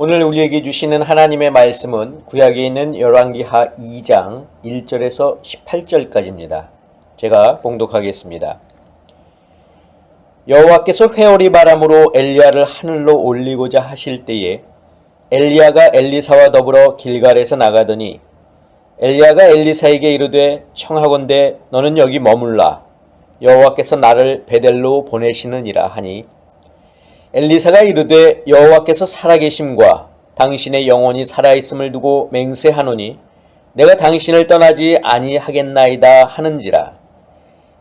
오늘 우리에게 주시는 하나님의 말씀은 구약에 있는 열왕기하 2장 1절에서 18절까지입니다. 제가 봉독하겠습니다. 여호와께서 회오리 바람으로 엘리야를 하늘로 올리고자 하실 때에 엘리야가 엘리사와 더불어 길갈에서 나가더니 엘리야가 엘리사에게 이르되 청하건대 너는 여기 머물라 여호와께서 나를 베델로 보내시느니라 하니 엘리사가 이르되 여호와께서 살아계심과 당신의 영혼이 살아있음을 두고 맹세하노니 내가 당신을 떠나지 아니하겠나이다 하는지라.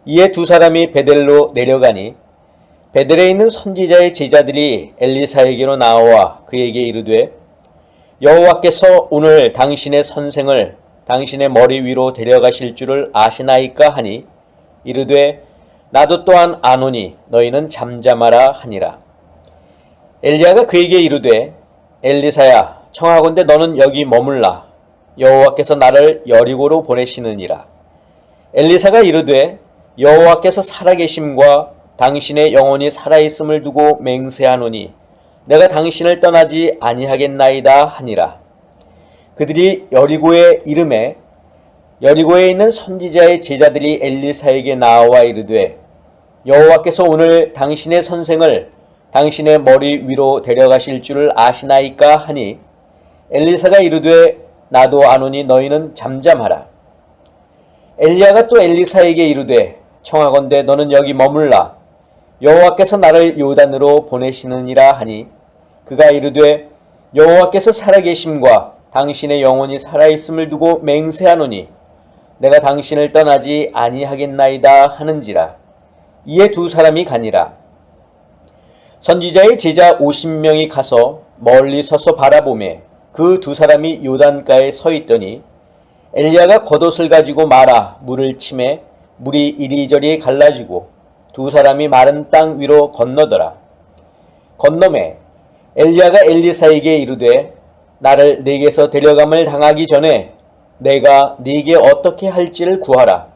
이에 두 사람이 베델로 내려가니 베델에 있는 선지자의 제자들이 엘리사에게로 나와 그에게 이르되 여호와께서 오늘 당신의 선생을 당신의 머리 위로 데려가실 줄을 아시나이까 하니 이르되 나도 또한 아노니 너희는 잠잠하라 하니라. 엘리야가 그에게 이르되 엘리사야 청하건대 너는 여기 머물라 여호와께서 나를 여리고로 보내시느니라. 엘리사가 이르되 여호와께서 살아계심과 당신의 영혼이 살아있음을 두고 맹세하노니 내가 당신을 떠나지 아니하겠나이다 하니라. 그들이 여리고에 이르매 여리고에 있는 선지자의 제자들이 엘리사에게 나와 이르되 여호와께서 오늘 당신의 선생을 당신의 머리 위로 데려가실 줄을 아시나이까 하니 엘리사가 이르되 나도 아노니 너희는 잠잠하라. 엘리야가 또 엘리사에게 이르되 청하건대 너는 여기 머물라 여호와께서 나를 요단으로 보내시느니라 하니 그가 이르되 여호와께서 살아계심과 당신의 영혼이 살아있음을 두고 맹세하노니 내가 당신을 떠나지 아니하겠나이다 하는지라. 이에 두 사람이 가니라. 선지자의 제자 50명이 가서 멀리 서서 바라보매 그 두 사람이 요단가에 서 있더니 엘리야가 겉옷을 가지고 말아 물을 치매 물이 이리저리 갈라지고 두 사람이 마른 땅 위로 건너더라. 건너매 엘리야가 엘리사에게 이르되 나를 네게서 데려감을 당하기 전에 내가 네게 어떻게 할지를 구하라.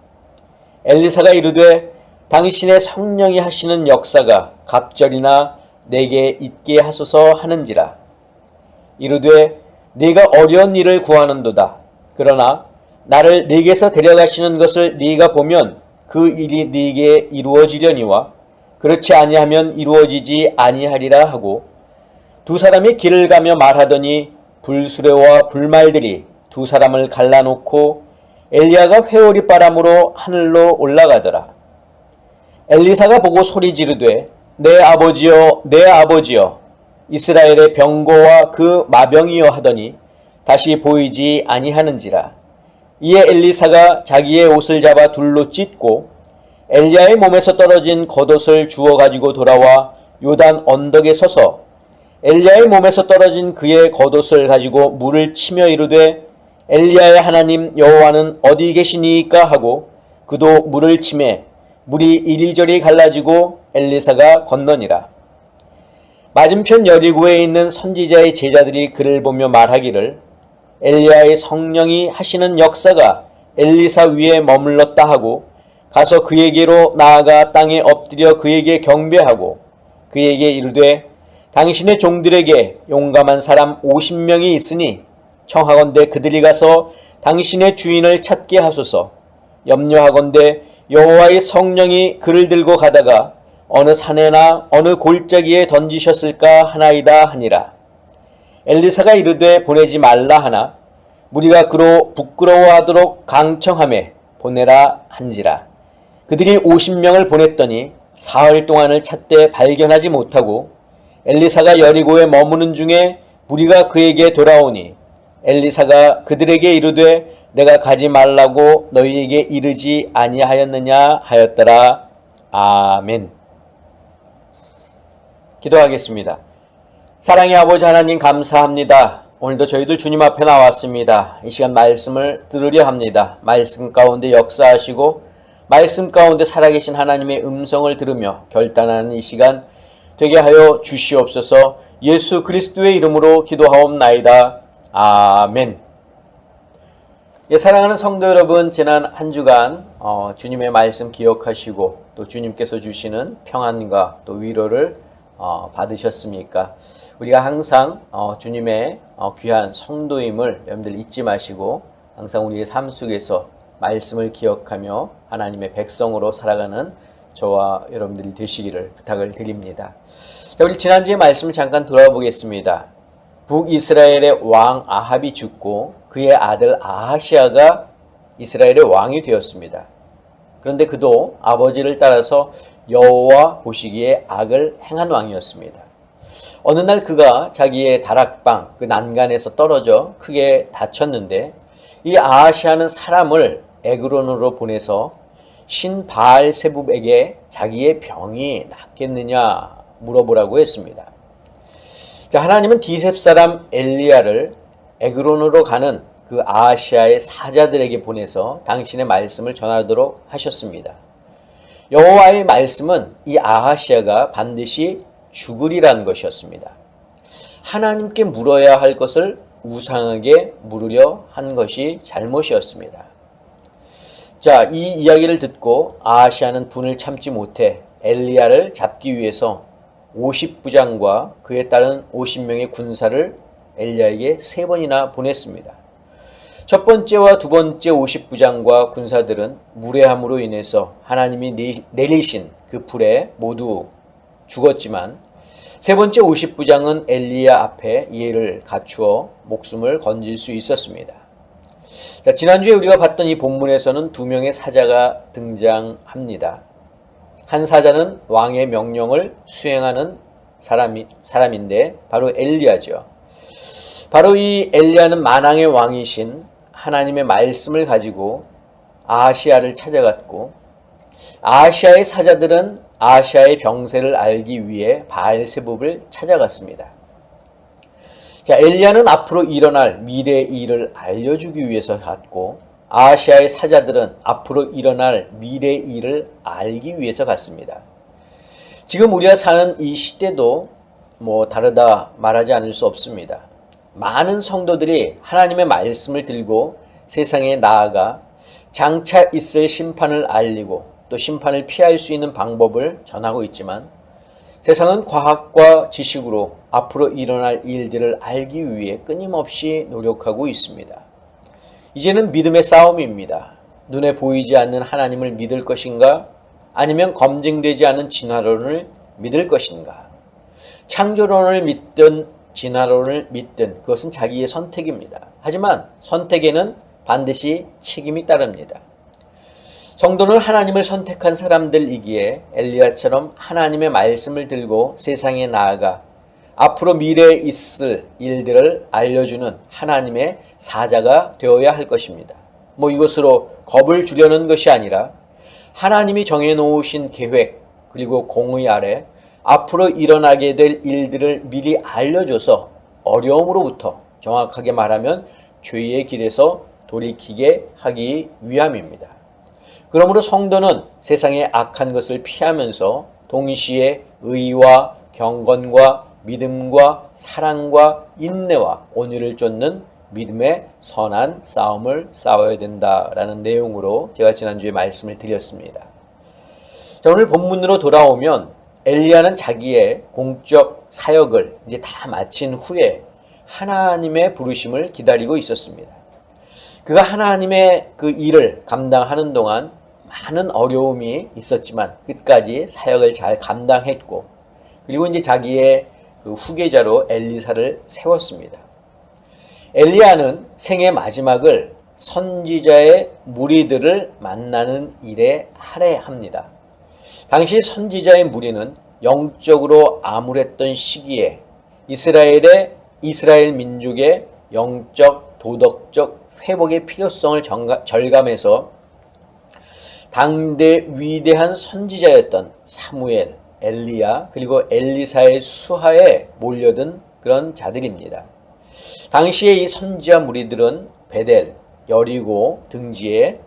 엘리사가 이르되 당신의 성령이 하시는 역사가 갑절이나 내게 있게 하소서 하는지라. 이르되 네가 어려운 일을 구하는도다. 그러나 나를 네게서 데려가시는 것을 네가 보면 그 일이 네게 이루어지려니와 그렇지 아니하면 이루어지지 아니하리라 하고 두 사람이 길을 가며 말하더니 불수레와 불말들이 두 사람을 갈라놓고 엘리야가 회오리 바람으로 하늘로 올라가더라. 엘리사가 보고 소리 지르되 내 아버지여 내 아버지여 이스라엘의 병거와 그 마병이여 하더니 다시 보이지 아니하는지라. 이에 엘리사가 자기의 옷을 잡아 둘로 찢고 엘리야의 몸에서 떨어진 겉옷을 주워 가지고 돌아와 요단 언덕에 서서 엘리야의 몸에서 떨어진 그의 겉옷을 가지고 물을 치며 이르되 엘리야의 하나님 여호와는 어디 계시니이까 하고 그도 물을 치매 물이 이리저리 갈라지고 엘리사가 건너니라. 맞은편 여리고에 있는 선지자의 제자들이 그를 보며 말하기를 엘리야의 성령이 하시는 역사가 엘리사 위에 머물렀다 하고 가서 그에게로 나아가 땅에 엎드려 그에게 경배하고 그에게 이르되 당신의 종들에게 용감한 사람 50명이 있으니 청하건대 그들이 가서 당신의 주인을 찾게 하소서. 염려하건대 여호와의 성령이 그를 들고 가다가 어느 산에나 어느 골짜기에 던지셨을까 하나이다 하니라. 엘리사가 이르되 보내지 말라 하나 무리가 그로 부끄러워하도록 강청하매 보내라 한지라. 그들이 50명을 보냈더니 사흘 동안을 찾되 발견하지 못하고 엘리사가 여리고에 머무는 중에 무리가 그에게 돌아오니 엘리사가 그들에게 이르되 내가 가지 말라고 너희에게 이르지 아니하였느냐 하였더라. 아멘. 기도하겠습니다. 사랑의 아버지 하나님 감사합니다. 오늘도 저희들 주님 앞에 나왔습니다. 이 시간 말씀을 들으려 합니다. 말씀 가운데 역사하시고 말씀 가운데 살아계신 하나님의 음성을 들으며 결단하는 이 시간 되게 하여 주시옵소서. 예수 그리스도의 이름으로 기도하옵나이다. 아멘. 사랑하는 성도 여러분, 지난 한 주간 주님의 말씀 기억하시고 또 주님께서 주시는 평안과 또 위로를 받으셨습니까? 우리가 항상 주님의 귀한 성도임을 여러분들 잊지 마시고 항상 우리의 삶 속에서 말씀을 기억하며 하나님의 백성으로 살아가는 저와 여러분들이 되시기를 부탁을 드립니다. 자, 우리 지난주에 말씀을 잠깐 돌아보겠습니다. 북이스라엘의 왕 아합이 죽고 그의 아들 아하시아가 이스라엘의 왕이 되었습니다. 그런데 그도 아버지를 따라서 여호와 보시기에 악을 행한 왕이었습니다. 어느 날 그가 자기의 다락방 그 난간에서 떨어져 크게 다쳤는데 이 아하시아는 사람을 에그론으로 보내서 신 바알세붑에게 자기의 병이 낫겠느냐 물어보라고 했습니다. 자, 하나님은 디셉 사람 엘리야를 에그론으로 가는 그 아하시아의 사자들에게 보내서 당신의 말씀을 전하도록 하셨습니다. 여호와의 말씀은 이 아하시아가 반드시 죽으리라는 것이었습니다. 하나님께 물어야 할 것을 우상에게 물으려 한 것이 잘못이었습니다. 자, 이 이야기를 듣고 아하시아는 분을 참지 못해 엘리야를 잡기 위해서 50부장과 그에 따른 50명의 군사를 엘리야에게 3번이나 보냈습니다. 첫 번째와 두 번째 50부장과 군사들은 무례함으로 인해서 하나님이 내리신 그 불에 모두 죽었지만 세 번째 50부장은 엘리야 앞에 예를 갖추어 목숨을 건질 수 있었습니다. 자, 지난주에 우리가 봤던 이 본문에서는 2명의 사자가 등장합니다. 한 사자는 왕의 명령을 수행하는 사람인데 바로 엘리야죠. 바로 이 엘리야는 만왕의 왕이신 하나님의 말씀을 가지고 아하시아를 찾아갔고 아하시아의 사자들은 아하시아의 병세를 알기 위해 바알세붑을 찾아갔습니다. 자, 엘리야는 앞으로 일어날 미래의 일을 알려주기 위해서 갔고 아하시아의 사자들은 앞으로 일어날 미래의 일을 알기 위해서 갔습니다. 지금 우리가 사는 이 시대도 다르다 말하지 않을 수 없습니다. 많은 성도들이 하나님의 말씀을 들고 세상에 나아가 장차 있을 심판을 알리고 또 심판을 피할 수 있는 방법을 전하고 있지만 세상은 과학과 지식으로 앞으로 일어날 일들을 알기 위해 끊임없이 노력하고 있습니다. 이제는 믿음의 싸움입니다. 눈에 보이지 않는 하나님을 믿을 것인가? 아니면 검증되지 않은 진화론을 믿을 것인가? 창조론을 믿든 진화론을 믿든 그것은 자기의 선택입니다. 하지만 선택에는 반드시 책임이 따릅니다. 성도는 하나님을 선택한 사람들이기에 엘리야처럼 하나님의 말씀을 들고 세상에 나아가 앞으로 미래에 있을 일들을 알려주는 하나님의 사자가 되어야 할 것입니다. 이것으로 겁을 주려는 것이 아니라 하나님이 정해놓으신 계획 그리고 공의 아래 앞으로 일어나게 될 일들을 미리 알려줘서 어려움으로부터 정확하게 말하면 죄의 길에서 돌이키게 하기 위함입니다. 그러므로 성도는 세상의 악한 것을 피하면서 동시에 의와 경건과 믿음과 사랑과 인내와 온유를 쫓는 믿음의 선한 싸움을 싸워야 된다라는 내용으로 제가 지난주에 말씀을 드렸습니다. 자, 오늘 본문으로 돌아오면 엘리야는 자기의 공적 사역을 이제 다 마친 후에 하나님의 부르심을 기다리고 있었습니다. 그가 하나님의 그 일을 감당하는 동안 많은 어려움이 있었지만 끝까지 사역을 잘 감당했고 그리고 이제 자기의 그 후계자로 엘리사를 세웠습니다. 엘리야는 생의 마지막을 선지자의 무리들을 만나는 일에 할애합니다. 당시 선지자의 무리는 영적으로 암울했던 시기에 이스라엘 민족의 영적 도덕적 회복의 필요성을 절감해서 당대 위대한 선지자였던 사무엘, 엘리야 그리고 엘리사의 수하에 몰려든 그런 자들입니다. 당시에 이 선지자 무리들은 베델, 여리고 등지에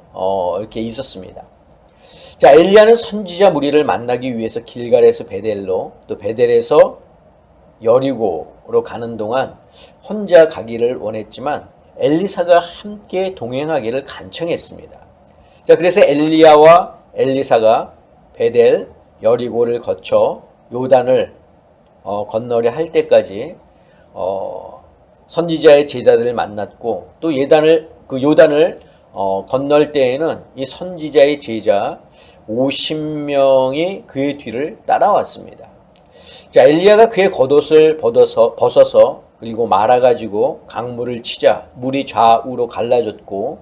이렇게 있었습니다. 자, 엘리야는 선지자 무리를 만나기 위해서 길갈에서 베델로 또 베델에서 여리고로 가는 동안 혼자 가기를 원했지만 엘리사가 함께 동행하기를 간청했습니다. 자, 그래서 엘리야와 엘리사가 베델, 여리고를 거쳐 요단을 건너려 할 때까지 선지자의 제자들을 만났고 또 요단을 건널 때에는 이 선지자의 제자 50명이 그의 뒤를 따라왔습니다. 자, 엘리야가 그의 겉옷을 벗어서 그리고 말아가지고 강물을 치자 물이 좌우로 갈라졌고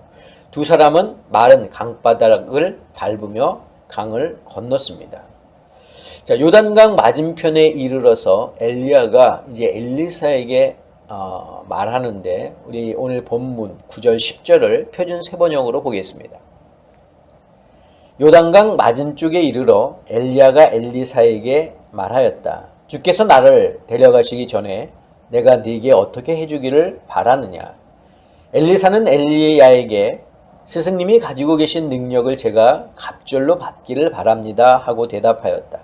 두 사람은 마른 강바닥을 밟으며 강을 건넜습니다. 자, 요단강 맞은편에 이르러서 엘리야가 이제 엘리사에게 말하는데 우리 오늘 본문 9절 10절을 표준 세번역으로 보겠습니다. 요단강 맞은쪽에 이르러 엘리야가 엘리사에게 말하였다. 주께서 나를 데려가시기 전에 내가 네게 어떻게 해주기를 바라느냐. 엘리사는 엘리야에게 스승님이 가지고 계신 능력을 제가 갑절로 받기를 바랍니다 하고 대답하였다.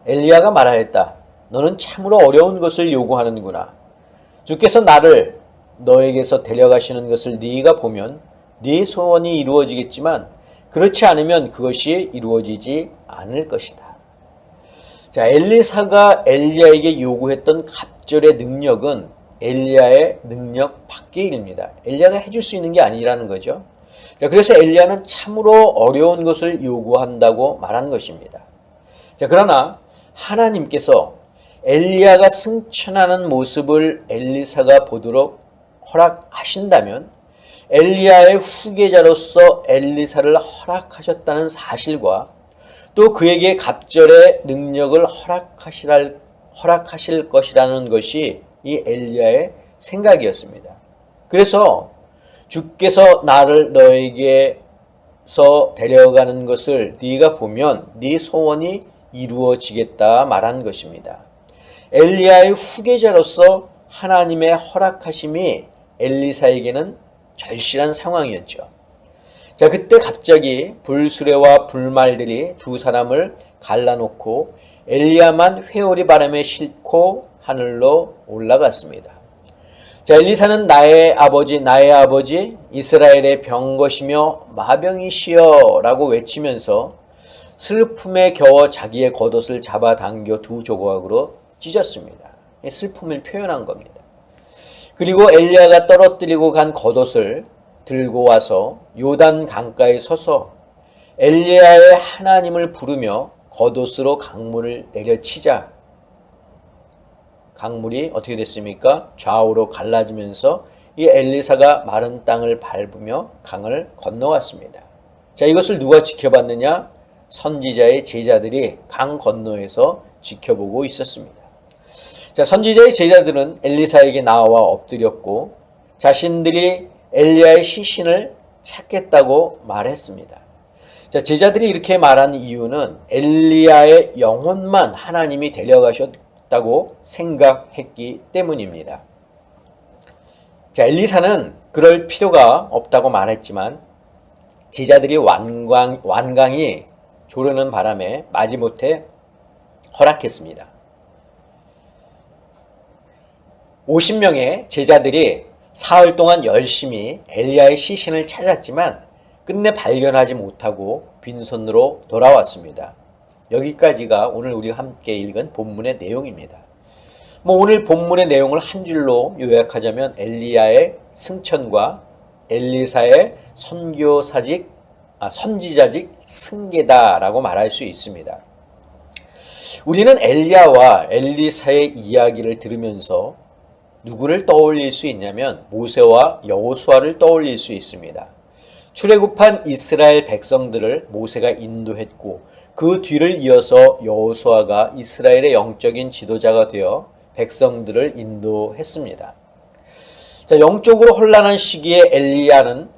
엘리야가 말하였다. 너는 참으로 어려운 것을 요구하는구나. 주께서 나를 너에게서 데려가시는 것을 네가 보면 네 소원이 이루어지겠지만 그렇지 않으면 그것이 이루어지지 않을 것이다. 자, 엘리사가 엘리야에게 요구했던 갑절의 능력은 엘리야의 능력 밖의 일입니다. 엘리야가 해줄 수 있는 게 아니라는 거죠. 자, 그래서 엘리야는 참으로 어려운 것을 요구한다고 말한 것입니다. 자, 그러나 하나님께서 엘리야가 승천하는 모습을 엘리사가 보도록 허락하신다면 엘리야의 후계자로서 엘리사를 허락하셨다는 사실과 또 그에게 갑절의 능력을 허락하실 것이라는 것이 이 엘리야의 생각이었습니다. 그래서 주께서 나를 너에게서 데려가는 것을 네가 보면 네 소원이 이루어지겠다 말한 것입니다. 엘리야의 후계자로서 하나님의 허락하심이 엘리사에게는 절실한 상황이었죠. 자, 그때 갑자기 불수레와 불말들이 두 사람을 갈라놓고 엘리야만 회오리 바람에 싣고 하늘로 올라갔습니다. 자, 엘리사는 나의 아버지 이스라엘의 병것이며 마병이시여 라고 외치면서 슬픔에 겨워 자기의 겉옷을 잡아당겨 두 조각으로 찢었습니다. 슬픔을 표현한 겁니다. 그리고 엘리야가 떨어뜨리고 간 겉옷을 들고 와서 요단 강가에 서서 엘리야의 하나님을 부르며 겉옷으로 강물을 내려치자 강물이 어떻게 됐습니까? 좌우로 갈라지면서 이 엘리사가 마른 땅을 밟으며 강을 건너왔습니다. 자, 이것을 누가 지켜봤느냐? 선지자의 제자들이 강 건너에서 지켜보고 있었습니다. 자, 선지자의 제자들은 엘리사에게 나와 엎드렸고 자신들이 엘리야의 시신을 찾겠다고 말했습니다. 자, 제자들이 이렇게 말한 이유는 엘리야의 영혼만 하나님이 데려가셨다고 생각했기 때문입니다. 자, 엘리사는 그럴 필요가 없다고 말했지만 제자들이 완강히 조르는 바람에 마지못해 허락했습니다. 50명의 제자들이 사흘 동안 열심히 엘리야의 시신을 찾았지만 끝내 발견하지 못하고 빈손으로 돌아왔습니다. 여기까지가 오늘 우리가 함께 읽은 본문의 내용입니다. 오늘 본문의 내용을 한 줄로 요약하자면 엘리야의 승천과 엘리사의 선지자직 승계다라고 말할 수 있습니다. 우리는 엘리야와 엘리사의 이야기를 들으면서 누구를 떠올릴 수 있냐면 모세와 여호수아를 떠올릴 수 있습니다. 출애굽한 이스라엘 백성들을 모세가 인도했고 그 뒤를 이어서 여호수아가 이스라엘의 영적인 지도자가 되어 백성들을 인도했습니다. 자, 영적으로 혼란한 시기에 엘리야는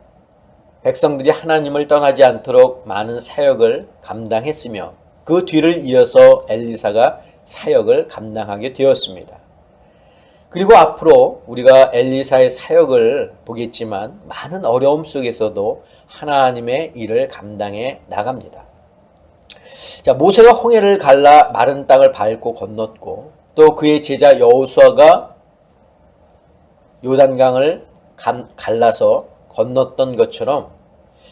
백성들이 하나님을 떠나지 않도록 많은 사역을 감당했으며 그 뒤를 이어서 엘리사가 사역을 감당하게 되었습니다. 그리고 앞으로 우리가 엘리사의 사역을 보겠지만 많은 어려움 속에서도 하나님의 일을 감당해 나갑니다. 자, 모세가 홍해를 갈라 마른 땅을 밟고 건넜고 또 그의 제자 여호수아가 요단강을 갈라서 건넜던 것처럼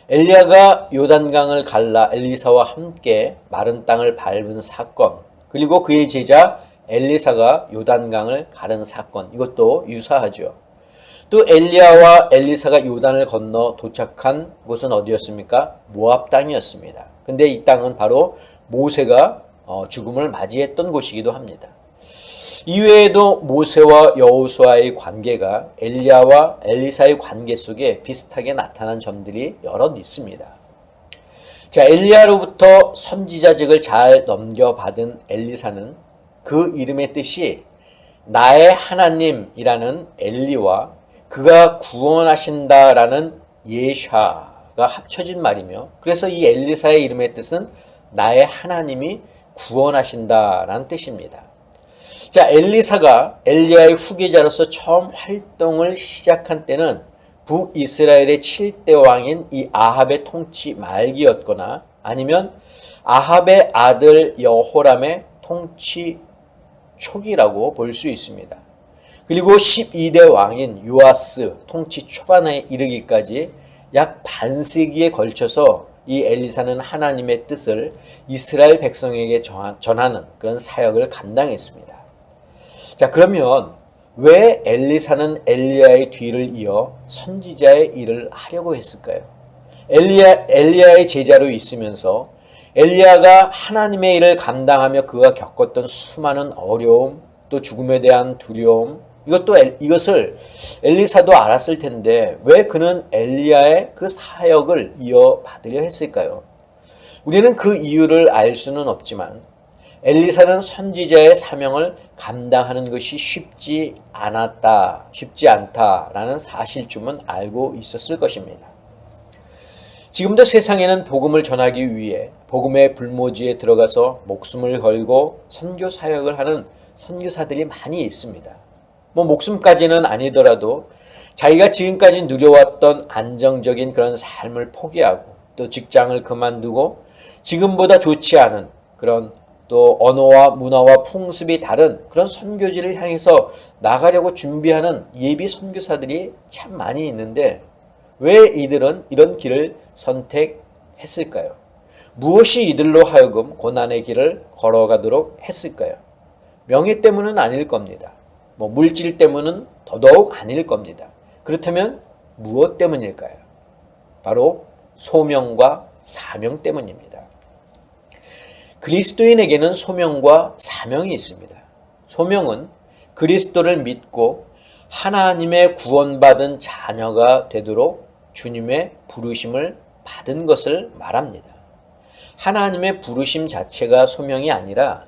엘리야가 요단강을 갈라 엘리사와 함께 마른 땅을 밟은 사건, 그리고 그의 제자 엘리사가 요단강을 가른 사건, 이것도 유사하죠. 또 엘리야와 엘리사가 요단을 건너 도착한 곳은 어디였습니까? 모압 땅이었습니다. 근데 이 땅은 바로 모세가 죽음을 맞이했던 곳이기도 합니다. 이외에도 모세와 여호수아의 관계가 엘리야와 엘리사의 관계 속에 비슷하게 나타난 점들이 여럿 있습니다. 자, 엘리야로부터 선지자직을 잘 넘겨받은 엘리사는 그 이름의 뜻이 나의 하나님이라는 엘리와 그가 구원하신다라는 예샤가 합쳐진 말이며, 그래서 이 엘리사의 이름의 뜻은 나의 하나님이 구원하신다라는 뜻입니다. 자, 엘리사가 엘리야의 후계자로서 처음 활동을 시작한 때는 북이스라엘의 7대 왕인 이 아합의 통치 말기였거나 아니면 아합의 아들 여호람의 통치 초기라고 볼 수 있습니다. 그리고 12대 왕인 요아스 통치 초반에 이르기까지 약 반세기에 걸쳐서 이 엘리사는 하나님의 뜻을 이스라엘 백성에게 전하는 그런 사역을 감당했습니다. 자, 그러면 왜 엘리사는 엘리야의 뒤를 이어 선지자의 일을 하려고 했을까요? 엘리야의 제자로 있으면서 엘리야가 하나님의 일을 감당하며 그가 겪었던 수많은 어려움, 또 죽음에 대한 두려움, 이것을 엘리사도 알았을 텐데 왜 그는 엘리야의 그 사역을 이어받으려 했을까요? 우리는 그 이유를 알 수는 없지만 엘리사는 선지자의 사명을 감당하는 것이 쉽지 않다라는 사실쯤은 알고 있었을 것입니다. 지금도 세상에는 복음을 전하기 위해 복음의 불모지에 들어가서 목숨을 걸고 선교 사역을 하는 선교사들이 많이 있습니다. 목숨까지는 아니더라도 자기가 지금까지 누려왔던 안정적인 그런 삶을 포기하고 또 직장을 그만두고 지금보다 좋지 않은 그런 또 언어와 문화와 풍습이 다른 그런 선교지를 향해서 나가려고 준비하는 예비 선교사들이 참 많이 있는데 왜 이들은 이런 길을 선택했을까요? 무엇이 이들로 하여금 고난의 길을 걸어가도록 했을까요? 명예 때문은 아닐 겁니다. 물질 때문은 더더욱 아닐 겁니다. 그렇다면 무엇 때문일까요? 바로 소명과 사명 때문입니다. 그리스도인에게는 소명과 사명이 있습니다. 소명은 그리스도를 믿고 하나님의 구원받은 자녀가 되도록 주님의 부르심을 받은 것을 말합니다. 하나님의 부르심 자체가 소명이 아니라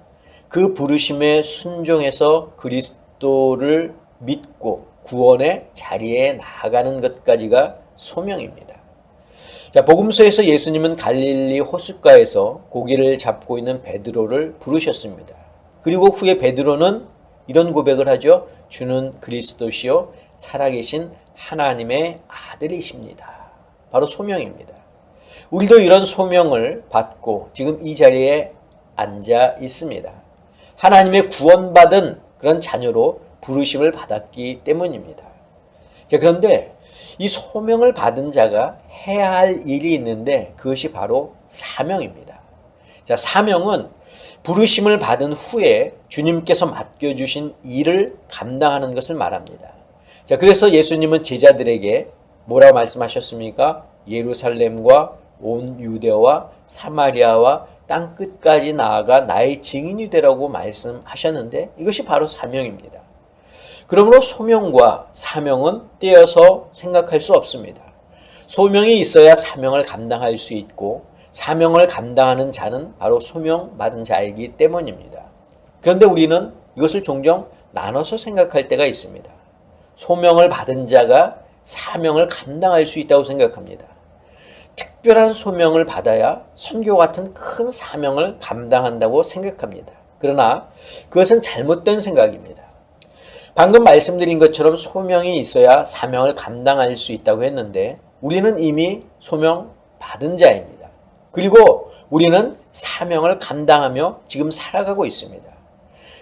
그 부르심에 순종해서 그리스도를 믿고 구원의 자리에 나아가는 것까지가 소명입니다. 자, 복음서에서 예수님은 갈릴리 호숫가에서 고기를 잡고 있는 베드로를 부르셨습니다. 그리고 후에 베드로는 이런 고백을 하죠. 주는 그리스도시요 살아계신 하나님의 아들이십니다. 바로 소명입니다. 우리도 이런 소명을 받고 지금 이 자리에 앉아 있습니다. 하나님의 구원받은 그런 자녀로 부르심을 받았기 때문입니다. 자, 그런데 이 소명을 받은 자가 해야 할 일이 있는데 그것이 바로 사명입니다. 자, 사명은 부르심을 받은 후에 주님께서 맡겨주신 일을 감당하는 것을 말합니다. 자, 그래서 예수님은 제자들에게 뭐라고 말씀하셨습니까? 예루살렘과 온 유대와 사마리아와 땅 끝까지 나아가 나의 증인이 되라고 말씀하셨는데 이것이 바로 사명입니다. 그러므로 소명과 사명은 떼어서 생각할 수 없습니다. 소명이 있어야 사명을 감당할 수 있고 사명을 감당하는 자는 바로 소명받은 자이기 때문입니다. 그런데 우리는 이것을 종종 나눠서 생각할 때가 있습니다. 소명을 받은 자가 사명을 감당할 수 있다고 생각합니다. 특별한 소명을 받아야 선교 같은 큰 사명을 감당한다고 생각합니다. 그러나 그것은 잘못된 생각입니다. 방금 말씀드린 것처럼 소명이 있어야 사명을 감당할 수 있다고 했는데 우리는 이미 소명 받은 자입니다. 그리고 우리는 사명을 감당하며 지금 살아가고 있습니다.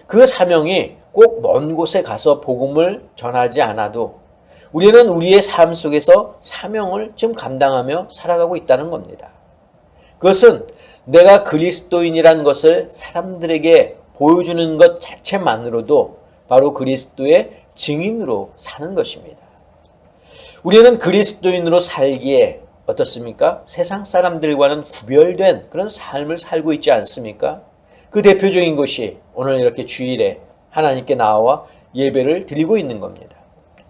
그 사명이 꼭 먼 곳에 가서 복음을 전하지 않아도 우리는 우리의 삶 속에서 사명을 지금 감당하며 살아가고 있다는 겁니다. 그것은 내가 그리스도인이라는 것을 사람들에게 보여주는 것 자체만으로도 바로 그리스도의 증인으로 사는 것입니다. 우리는 그리스도인으로 살기에 어떻습니까? 세상 사람들과는 구별된 그런 삶을 살고 있지 않습니까? 그 대표적인 것이 오늘 이렇게 주일에 하나님께 나와 예배를 드리고 있는 겁니다.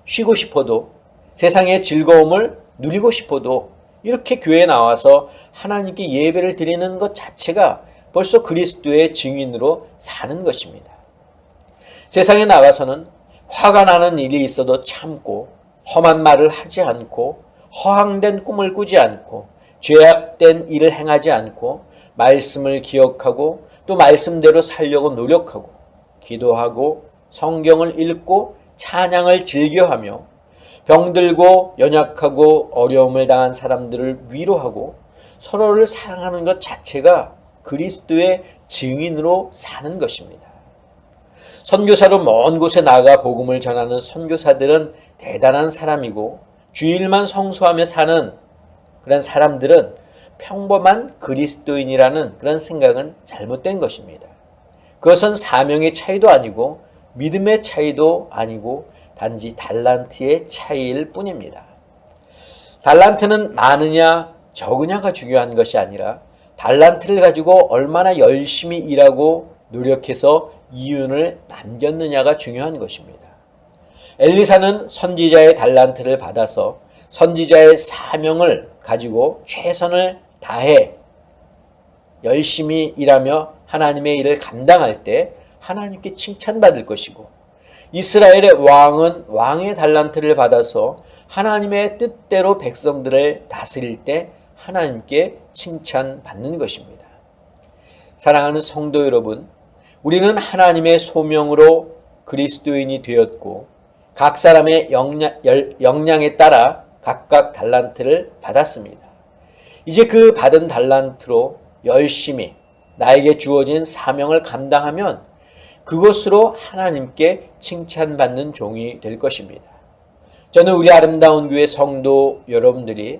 쉬고 싶어도 세상의 즐거움을 누리고 싶어도 이렇게 교회에 나와서 하나님께 예배를 드리는 것 자체가 벌써 그리스도의 증인으로 사는 것입니다. 세상에 나가서는 화가 나는 일이 있어도 참고 험한 말을 하지 않고 허황된 꿈을 꾸지 않고 죄악된 일을 행하지 않고 말씀을 기억하고 또 말씀대로 살려고 노력하고 기도하고 성경을 읽고 찬양을 즐겨하며 병들고 연약하고 어려움을 당한 사람들을 위로하고 서로를 사랑하는 것 자체가 그리스도의 증인으로 사는 것입니다. 선교사로 먼 곳에 나가 복음을 전하는 선교사들은 대단한 사람이고 주일만 성수하며 사는 그런 사람들은 평범한 그리스도인이라는 그런 생각은 잘못된 것입니다. 그것은 사명의 차이도 아니고 믿음의 차이도 아니고 단지 달란트의 차이일 뿐입니다. 달란트는 많으냐 적으냐가 중요한 것이 아니라 달란트를 가지고 얼마나 열심히 일하고 노력해서 이윤을 남겼느냐가 중요한 것입니다. 엘리사는 선지자의 달란트를 받아서 선지자의 사명을 가지고 최선을 다해 열심히 일하며 하나님의 일을 감당할 때 하나님께 칭찬받을 것이고, 이스라엘의 왕은 왕의 달란트를 받아서 하나님의 뜻대로 백성들을 다스릴 때 하나님께 칭찬받는 것입니다. 사랑하는 성도 여러분, 우리는 하나님의 소명으로 그리스도인이 되었고 각 사람의 역량에 따라 각각 달란트를 받았습니다. 이제 그 받은 달란트로 열심히 나에게 주어진 사명을 감당하면 그것으로 하나님께 칭찬받는 종이 될 것입니다. 저는 우리 아름다운 교회 성도 여러분들이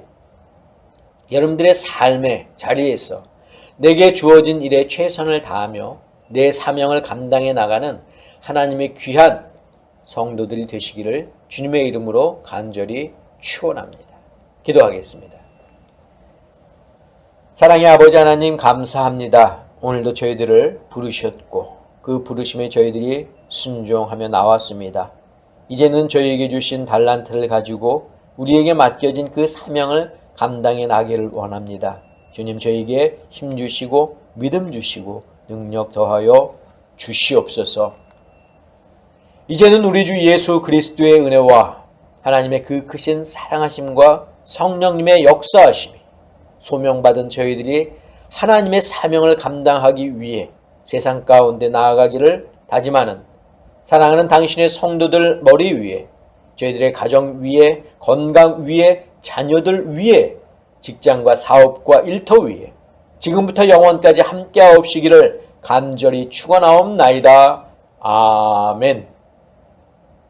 여러분들의 삶의 자리에서 내게 주어진 일에 최선을 다하며 내 사명을 감당해 나가는 하나님의 귀한 성도들이 되시기를 주님의 이름으로 간절히 축원합니다. 기도하겠습니다. 사랑의 아버지 하나님, 감사합니다. 오늘도 저희들을 부르셨고 그 부르심에 저희들이 순종하며 나왔습니다. 이제는 저희에게 주신 달란트를 가지고 우리에게 맡겨진 그 사명을 감당해 나기를 원합니다. 주님, 저희에게 힘 주시고 믿음 주시고 능력 더하여 주시옵소서. 이제는 우리 주 예수 그리스도의 은혜와 하나님의 그 크신 사랑하심과 성령님의 역사하심이 소명받은 저희들이 하나님의 사명을 감당하기 위해 세상 가운데 나아가기를 다짐하는 사랑하는 당신의 성도들 머리 위에, 저희들의 가정 위에, 건강 위에, 자녀들 위에, 직장과 사업과 일터 위에 지금부터 영원까지 함께하옵시기를 간절히 축원하옵나이다. 아멘.